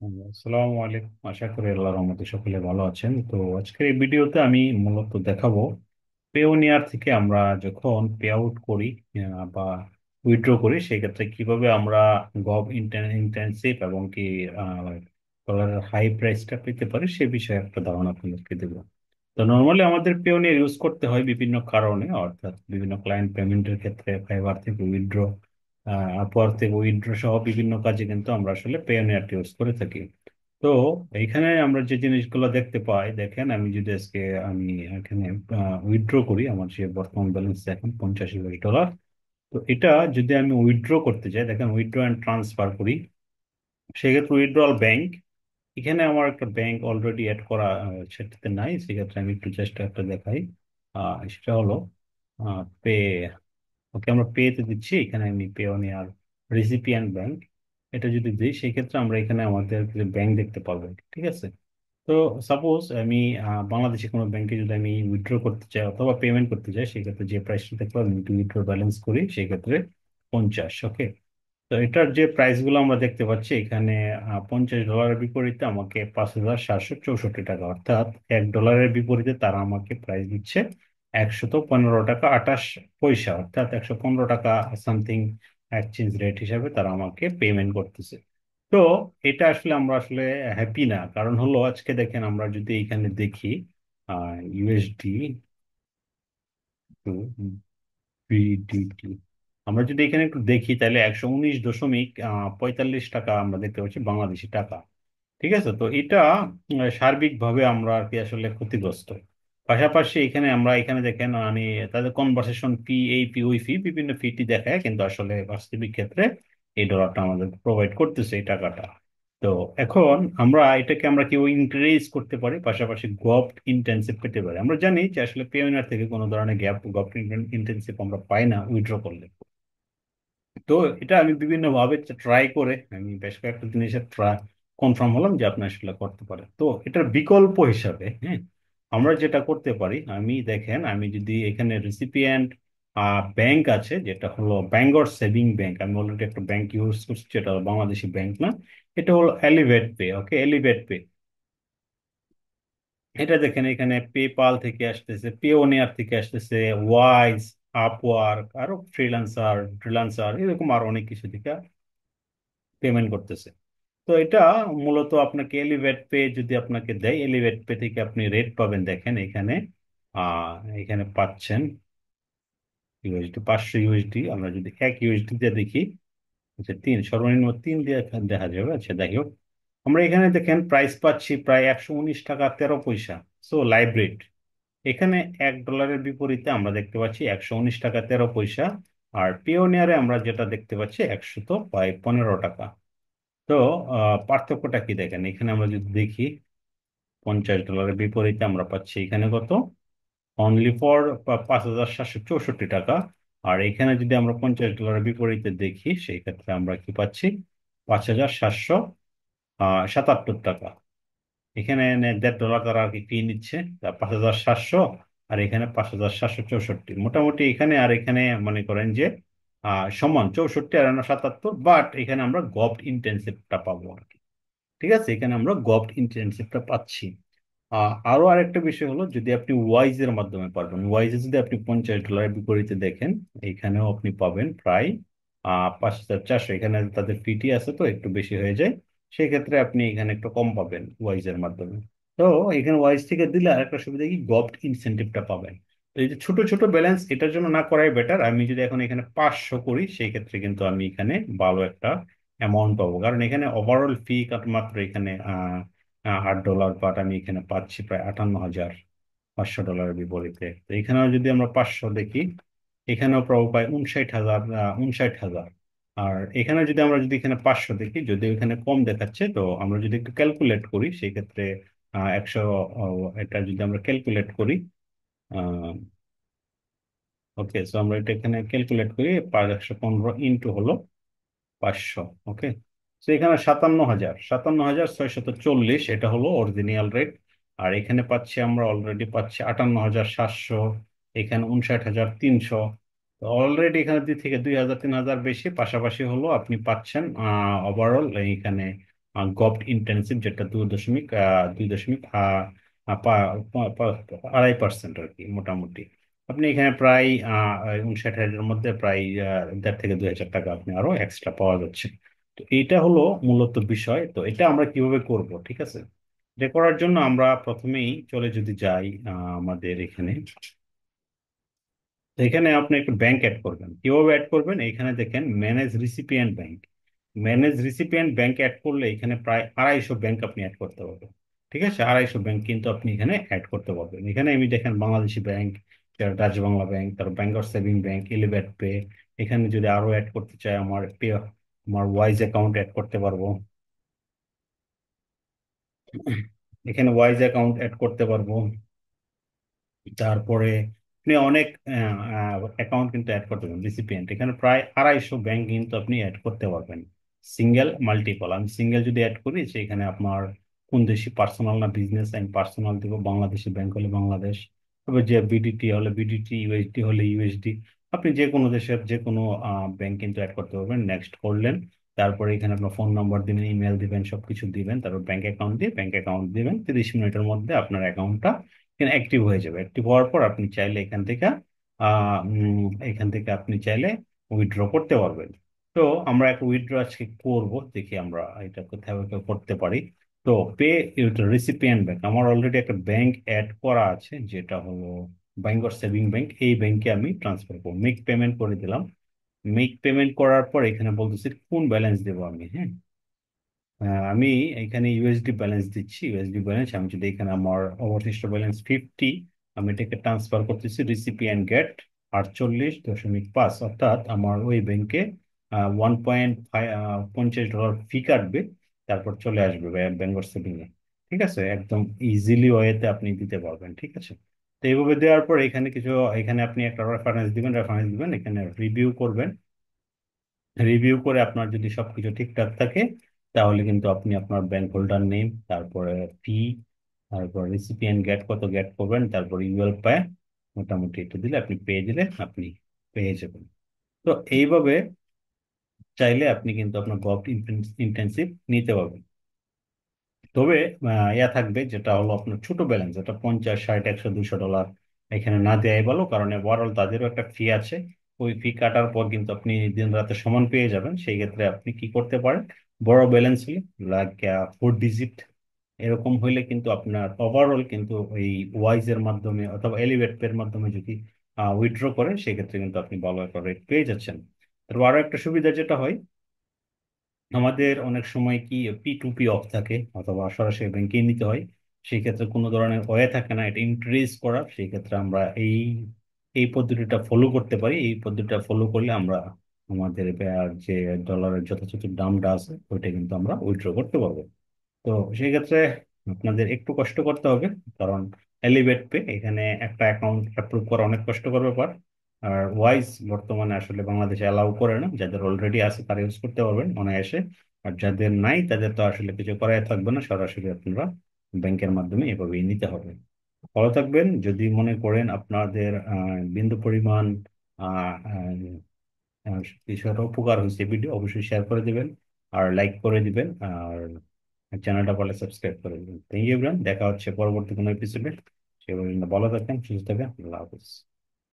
আসসালামু আলাইকুম, আশা করি আল্লাহর রহমতে সকলে ভালো আছেন। তো আজকের এই ভিডিওতে আমি মূলত দেখাবো পেওনিয়ার থেকে আমরা যখন পে আউট করি বা উইথড্র করি সেক্ষেত্রে কিভাবে আমরা গভ ইন্টেন্সিভ এবং কি ডলারের হাই প্রাইসটা পেতে পারি সে বিষয়ে একটা ধারণা আপনাদেরকে দেবো। তো নর্মালি আমাদের পেওনিয়ার ইউজ করতে হয় বিভিন্ন কারণে, অর্থাৎ বিভিন্ন ক্লায়েন্ট পেমেন্টের ক্ষেত্রে, ফাইবার থেকে উইথড্র, আপওয়ার্ক থেকে উইথড্র সহ বিভিন্ন কাজে কিন্তু আমরা আসলে পেওনিয়ারটি ইউজ করে থাকি। তো এইখানে আমরা যে জিনিসগুলো দেখতে পাই, দেখেন আমি যদি আজকে আমি এখানে উইথড্র করি, আমার যে বর্তমান ব্যালেন্স এখন $85। তো এটা যদি আমি উইথড্র করতে চাই, দেখেন উইথড্র অ্যান্ড ট্রান্সফার করি, সেক্ষেত্রে উইথড্রয়াল ব্যাংক, এখানে আমার একটা ব্যাংক অলরেডি অ্যাড করা সেটাতে নাই। সেক্ষেত্রে আমি একটু চেষ্টা একটা দেখাই, সেটা হলো পে। ওকে, আমরা পে তে দিচ্ছি, এখানে আমি পে অন আর রেসিপিয়েন্ট ব্যাংক এটা যদি দিই সেক্ষেত্রে আমরা এখানে আমাদের ব্যাংক দেখতে পাবো। ঠিক আছে। তো সাপোজ আমি বাংলাদেশে কোনো ব্যাংকে যদি আমি উইথড্র করতে চাই অথবা পেমেন্ট করতে চাই, সেক্ষেত্রে যে প্রাইসটা দেখতে পাবো, আমি উইথড্র ব্যালেন্স করি সেক্ষেত্রে 50। ওকে। তো এটার যে প্রাইস গুলো আমরা দেখতে পাচ্ছি এখানে, $50 বিপরীতে আমাকে 5,764 টাকা, অর্থাৎ $1 বিপরীতে তারা আমাকে প্রাইস দিচ্ছে 115 টাকা 28 পয়সা, অর্থাৎ 115 টাকা সামথিং এক্সচেঞ্জ রেট হিসাবে তারা আমাকে পেমেন্ট করতেছে। তো এটা আসলে আমরা আসলে হ্যাপি না, কারণ হলো আজকে দেখেন আমরা যদি এখানে দেখি ইউএসডি বিডিটি, আমরা যদি এখানে একটু দেখি তাহলে 119.45 টাকা আমরা দেখতে পাচ্ছি বাংলাদেশি টাকা। ঠিক আছে। তো এটা সার্বিকভাবে আমরা আর কি আসলে ক্ষতিগ্রস্ত। পাশাপাশি এখানে আমরা এখানে দেখেন মানে তাদের কনভার্সেশন ফি, এই ফি ওই ফি বিভিন্ন ফিটি দেখায়, কিন্তু আসলে বাস্তবিক ক্ষেত্রে এই ডলারটা আমাদের প্রোভাইড করতেছে এই টাকাটা। তো এখন আমরা এটাকে আমরা কেউ ইনক্রিজ করতে পারি, পাশাপাশি গভট ইন্টেন্সিভ পেতে পারি। আমরা জানি যে আসলে পেওনার থেকে কোনো ধরনের গ্যাপ গভট ইন্টেন্সিভ আমরা পাই না উইথড্র করলে। তো এটা আমি বিভিন্ন ভাবে ট্রাই করে আমি বেশ কয়েকটা জিনিসের কনফার্ম হলাম যে আপনি আসলে করতে পারেন। তো এটার বিকল্প হিসাবে, হ্যাঁ, আমরা যেটা করতে পারি, আমি দেখেন আমি যদি এখানে রিসিপিয়েন্ট ব্যাংক আছে যেটা হলো ব্যাঙ্গর সেভিং ব্যাংক, আমি অলরেডি একটা ব্যাংক ইউজ করছি যেটা হলো বাংলাদেশি ব্যাংক না, এটা হলো এলিভেট পে। ওকে, এলিভেট পে, এটা দেখেন এখানে পেপাল থেকে আসতেছে, পেওনিয়ার থেকে আসতেছে, ওয়াইজ, আপওয়ার্ক, আরো ফ্রিল্যান্সার, ফ্রিল্যান্সার এরকম আরো অনেক কিছু থেকে পেমেন্ট করতেছে। তো এটা মূলত আপনাকে এলিভেট পে যদি আপনাকে দেয়, এলিভেট পে থেকে আপনি রেট পাবেন, দেখেন এখানে এখানে পাচ্ছেন ইউএসডি 500 ইউএসডি। আমরা যদি 1 ইউএসডি দিয়ে দেখি, আচ্ছা সর্বনিম্ন 3 দিয়ে দেখা যাবে। আচ্ছা যাই হোক, আমরা এখানে দেখেন প্রাইস পাচ্ছি প্রায় 119 টাকা 13 পয়সা। সো লাইভ রেট এখানে $1 বিপরীতে আমরা দেখতে পাচ্ছি 119 টাকা 13 পয়সা। আর পিওনিয়ারে আমরা যেটা দেখতে পাচ্ছি 115 টাকা। তো পার্থক্যটা কি দেখেন, এখানে আমরা যদি দেখি $50 বিপরীতে আমরা পাচ্ছি এখানে কত, অনলি ফর 5,764 টাকা। আর এখানে যদি আমরা $50 বিপরীতে দেখি সেই ক্ষেত্রে আমরা কি পাচ্ছি, 5,777 টাকা। এখানে $1.5 তারা আর কি ফি নিচ্ছে, 5,700, আর এখানে 5,764, মোটামুটি এখানে আর এখানে মনে করেন যে সমান 64 আর 77, বাট এখানে আমরা গভট ইন্টেন্সিভটা পাবো আর কি। ঠিক আছে, এখানে আমরা গভট ইন্টেন্সিভটা পাচ্ছি। আরো আরেকটা বিষয় হলো, যদি আপনি ওয়াইজ এর মাধ্যমে পারবেন, ওয়াইজে যদি আপনি $50 বিপরীতে দেখেন, এখানেও আপনি পাবেন প্রায় 5,400। এখানে তাদের ফিটি আছে তো একটু বেশি হয়ে যায়, সেক্ষেত্রে আপনি এখানে একটু কম পাবেন ওয়াইজ এর মাধ্যমে। তো এখানে ওয়াইজ থেকে দিলে আরেকটা সুবিধা কি, গভট ইনসেনটিভটা পাবেন। তো এই যে ছোট ছোট ব্যালেন্স, এটার জন্য না করাই বেটার। আমি যদি এখন এখানে 500 করি সেই ক্ষেত্রে কিন্তু আমি এখানে ভালো একটা অ্যামাউন্ট পাবো, কারণ এখানে ওভারঅল ফি মাত্র এখানে $8, বাট আমি এখানে পাচ্ছি প্রায় 58,500 ডলারের বিপরীতে। তো এখানেও যদি আমরা 500 দেখি, এখানেও প্রায় 59,000, 59,000। আর এখানে যদি আমরা যদি এখানে 500 দেখি, যদি এখানে কম দেখাচ্ছে, তো আমরা যদি একটু ক্যালকুলেট করি সেই ক্ষেত্রে 100, এটা যদি আমরা ক্যালকুলেট করি, ওকে, সো আমরা এটা এখানে ক্যালকুলেট করি, 115 ইন্টু হলো 500। ওকে, তো এখানে 57,640 এটা হলো অরিজিনাল রেট। আর এখানে পাচ্ছি আমরা অলরেডি পাচ্ছি 58,700, এখানে 59,300। তো অলরেডি এখানে 2 থেকে 2,000 3,000 বেশি, পাশাপাশি হলো আপনি পাচ্ছেন ওভারঅল এইখানে গভট ইন্টেন্সিভ, যেটা 2.2 2.5% আর কি মোটামুটি। আপনি এখানে প্রায় 59,000-এর মধ্যে প্রায় 1,500 থেকে 2,000 টাকা আপনি আরো এক্সট্রা পাওয়া যাচ্ছে। তো এইটা হলো মূলত বিষয়। তো এটা আমরা কিভাবে করব, ঠিক আছে? এটা করার জন্য আমরা প্রথমেই চলে যদি যাই আমাদের এখানে, তো এখানে আপনি একটু ব্যাংক অ্যাড করবেন। কিভাবে অ্যাড করবেন? এখানে দেখেন manage recipient bank. Manage recipient bank add করলে এখানে প্রায় 250 ব্যাংক আপনি অ্যাড করতে পারবেন। ঠিক আছে, 250 ব্যাংক কিন্তু আপনি এখানে অ্যাড করতে পারবেন। এখানে আমি দেখেন Bangladeshi bank, Dutch Bangla bank, তারপর ব্যাংকার সেভিং ব্যাংক, এলিভেট পে। এখানে যদি আরো অ্যাড করতে চাই, আমার পে, আমার ওয়াইজ অ্যাকাউন্ট অ্যাড করতে পারবো। এখানে ওয়াইজ অ্যাকাউন্ট অ্যাড করতে পারবো। তারপরে আপনি অনেক অ্যাকাউন্ট কিন্তু অ্যাড করতে পারবেন। রিসিপিয়েন্ট এখানে প্রায় 250 ব্যাংক কিন্তু আপনি অ্যাড করতে পারবেন। Single, multiple. আমি সিঙ্গেল যদি অ্যাড করি, সেখানে আপনার কোন দেশি পার্সোনাল না বিজনেস, আমি পার্সোনাল দিব। বাংলাদেশি ব্যাংক হলে বাংলাদেশ, তবে যে বিডিটি হলে বিডিটি, ইউএসডি হলে ইউএসডি। আপনি যে কোনো দেশের যে কোনো ব্যাংক কিন্তু অ্যাড করতে পারবেন। নেক্সট করলেন, তারপরে এখানে আপনার ফোন নাম্বার দিবেন, ইমেল দিবেন, সবকিছু দিবেন, তারপর ব্যাংক অ্যাকাউন্ট দিয়ে ব্যাংক অ্যাকাউন্ট দিবেন। 30 মিনিটের মধ্যে আপনার অ্যাকাউন্টটা এখানে অ্যাক্টিভ হয়ে যাবে। অ্যাক্টিভ হওয়ার পর আপনি চাইলে এখান থেকে আপনি চাইলে উইথড্র করতে পারবেন। তো আমরা একটা উইথড্র আজকে করব, দেখি আমরা এটা কোথায় করতে পারি। তো পে রিসিপিয়েন্ট ব্যাংক, আমার অলরেডি একটা ব্যাংক অ্যাড করা আছে, যেটা হলো ব্যাংকর সেভিং ব্যাংক। এই ব্যাংকে আমি ট্রান্সফার করবো, মেক পেমেন্ট করে দিলাম। মেক পেমেন্ট করার পর এখানে বলতেছি কোন ব্যালেন্স দেবো আমি। হ্যাঁ, আমি এখানে ইউএসডি ব্যালেন্স দিচ্ছি। ইউএসডি ব্যালেন্স আমি যদি এখানে আমার অবশিষ্ট ব্যালেন্স 50, আমি এটাকে ট্রান্সফার করতেছি রিসিপিয়েন্ট গেট 48.5, অর্থাৎ আমার ওই ব্যাংকে 1.50 ডলার ফি কাটবে, তারপর চলে আসবে ব্যাঙ্গর সেভিং এ। ঠিক আছে, একদম ইজিলি ওয়েতে আপনি দিতে পারবেন। ঠিক আছে, তো এইভাবে দেওয়ার পর এখানে আপনি একটা রেফারেন্স দিবেন, এখানে রিভিউ করবেন। রিভিউ করে আপনার যদি সবকিছু ঠিকঠাক থাকে, তাহলে কিন্তু আপনি আপনার ব্যাংক হোল্ডার নেম, তারপরে ফি, তারপর রিসিপিয়েন্ট গেট কত গেট করবেন, তারপর ইউএল পায় মোটামুটি একটু দিলে আপনি পেয়ে দিলে আপনি পেয়ে যাবেন। তো এইভাবে চাইলে আপনি কিন্তু আপনার গভ ইন্টেন্সিভ নিতে পারবেন। তবে ইয়া থাকবে, যেটা হলো আপনার ছোট ব্যালেন্স, এটা 50, 60, 100, 200 ডলার এখানে না দেওয়াই ভালো, কারণ ওভারঅল তাদেরও একটা ফি আছে। ওই ফি কাটার পর কিন্তু আপনি দিন রাতে সমান পেয়ে যাবেন। সেই ক্ষেত্রে আপনি কি করতে পারেন, বড় ব্যালেন্স হলে, লাইক 4 ডিজিট এরকম হইলে কিন্তু আপনার ওভারঅল কিন্তু এই ওয়াইজ এর মাধ্যমে অথবা এলিভেট পে এর মাধ্যমে যদি উইথড্র করেন, সেক্ষেত্রে কিন্তু আপনি ভালো একটা রেট পেয়ে যাচ্ছেন। তারপর আরো একটা সুবিধা যেটা হয়, আমাদের অনেক সময় কি P2P অফ থাকে, অথবা সরাসরি ব্যাংকে নিতে হয়। সেই ক্ষেত্রে কোনো ধরনের ওয়ে থাকে না এটা ইনক্রিজ করার। সেই ক্ষেত্রে আমরা এই এই পদ্ধতিটা ফলো করতে পারি। এই পদ্ধতিটা ফলো করলে আমরা আমাদের যে ডলারের যথাযথ দামটা আছে, ওইটা কিন্তু আমরা উইথড্র করতে পারবো। তো সেই ক্ষেত্রে আপনাদের একটু কষ্ট করতে হবে, কারণ এলিভেট পে এখানে একটা অ্যাকাউন্ট অ্যাপ্রুভ করা অনেক কষ্টকর ব্যাপার। আর ওয়াইজ বর্তমানে আসলে বাংলাদেশে অ্যালাউ করে না। যাদের অলরেডি আছে তারা ইউজ করতে পারবেন অনায়াসে, আর যাদের নাই তাদের তো আসলে কিছু করাই থাকবে না, সরাসরি আপনারা ব্যাংকের মাধ্যমে এভাবেই নিতে হবে। ভালো থাকবেন। যদি মনে করেন আপনাদের বিন্দু পরিমাণ আহ বিষয়টা উপকার হয়েছে ভিডিও, অবশ্যই শেয়ার করে দিবেন, আর লাইক করে দিবেন, আর চ্যানেলটা বলে সাবস্ক্রাইব করে দিবেন। থ্যাংক ইউ, দেখা হচ্ছে পরবর্তী কোনো এপিসোডে। সে পর্যন্ত ভালো থাকেন, সুস্থ থাকেন, আল্লাহ হাফিজ।